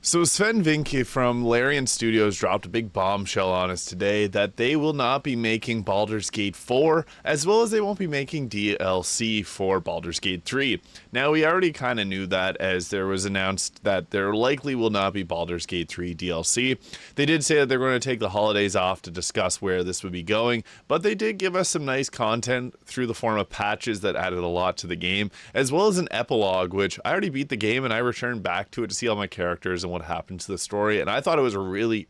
So Sven Vinke from Larian Studios dropped a big bombshell on us today that they will not be making Baldur's Gate 4, as well as they won't be making DLC for Baldur's Gate 3. Now, we already kind of knew that, as there was announced that there likely will not be Baldur's Gate 3 DLC. They did say that they're going to take the holidays off to discuss where this would be going, but they did give us some nice content through the form of patches that added a lot to the game, as well as an epilogue, which I already beat the game and I returned back to it to see all my characters and what happened to the story, and I thought it was a really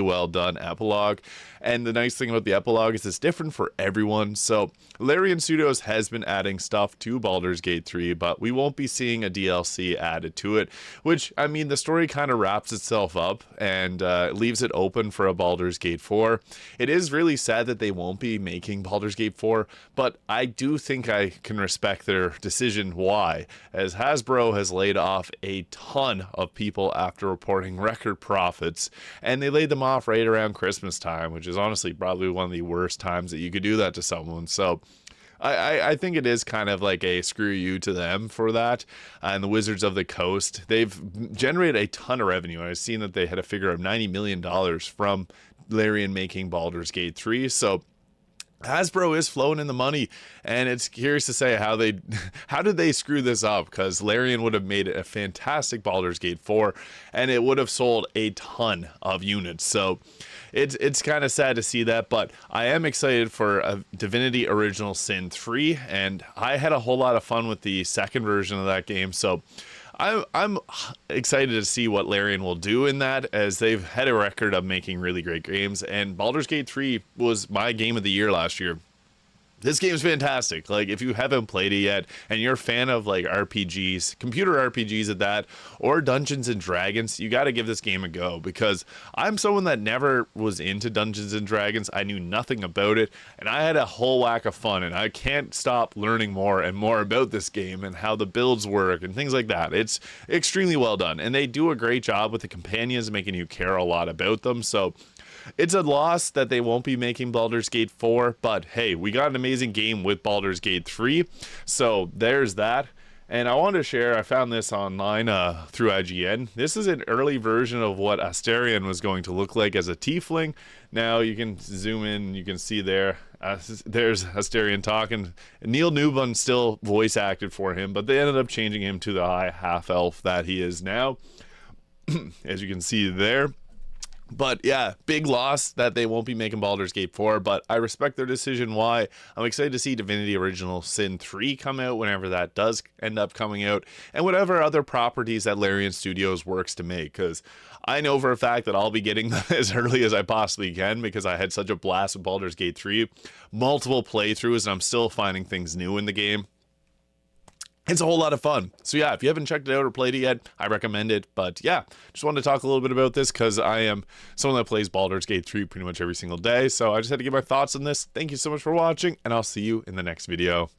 well done epilogue. And the nice thing about the epilogue is it's different for everyone. So Larian Studios has been adding stuff to Baldur's Gate 3, but we won't be seeing a DLC added to it, which, I mean, the story kind of wraps itself up and leaves it open for a Baldur's Gate 4. It is really sad that they won't be making Baldur's Gate 4, but I do think I can respect their decision. Why? As Hasbro has laid off a ton of people after reporting record profits, and they laid them off right around Christmas time, which is honestly probably one of the worst times that you could do that to someone. So I think it is kind of like a screw you to them for that. And the Wizards of the Coast, they've generated a ton of revenue. I've seen that they had a figure of $90 million from Larian making Baldur's Gate 3. So Hasbro is flowing in the money, and it's curious to say how did they screw this up, because Larian would have made a fantastic Baldur's Gate 4 and it would have sold a ton of units. So it's kind of sad to see that, but I am excited for a Divinity Original Sin 3, and I had a whole lot of fun with the second version of that game. So I'm excited to see what Larian will do in that, as they've had a record of making really great games, and Baldur's Gate 3 was my game of the year last year. This game's fantastic. Like, if you haven't played it yet and you're a fan of like RPGs, computer RPGs at that, or Dungeons and Dragons, you got to give this game a go, because I'm someone that never was into Dungeons and Dragons. I knew nothing about it, and I had a whole whack of fun, and I can't stop learning more and more about this game and how the builds work and things like that. It's extremely well done, and they do a great job with the companions, making you care a lot about them. So it's a loss that they won't be making Baldur's Gate 4, but hey, we got an amazing game with Baldur's Gate 3, so there's that. And I wanted to share, I found this online through IGN. This is an early version of what Astarion was going to look like as a tiefling. Now you can zoom in, you can see there's Astarion talking. Neil Newbon still voice acted for him, but they ended up changing him to the high half-elf that he is now, as you can see there. But yeah, big loss that they won't be making Baldur's Gate 4, but I respect their decision. Why? I'm excited to see Divinity Original Sin 3 come out whenever that does end up coming out, and whatever other properties that Larian Studios works to make, because I know for a fact that I'll be getting them as early as I possibly can, because I had such a blast with Baldur's Gate 3, multiple playthroughs, and I'm still finding things new in the game. It's a whole lot of fun. So yeah, if you haven't checked it out or played it yet, I recommend it. But yeah, just wanted to talk a little bit about this, because I am someone that plays Baldur's Gate 3 pretty much every single day. So I just had to give my thoughts on this. Thank you so much for watching, and I'll see you in the next video.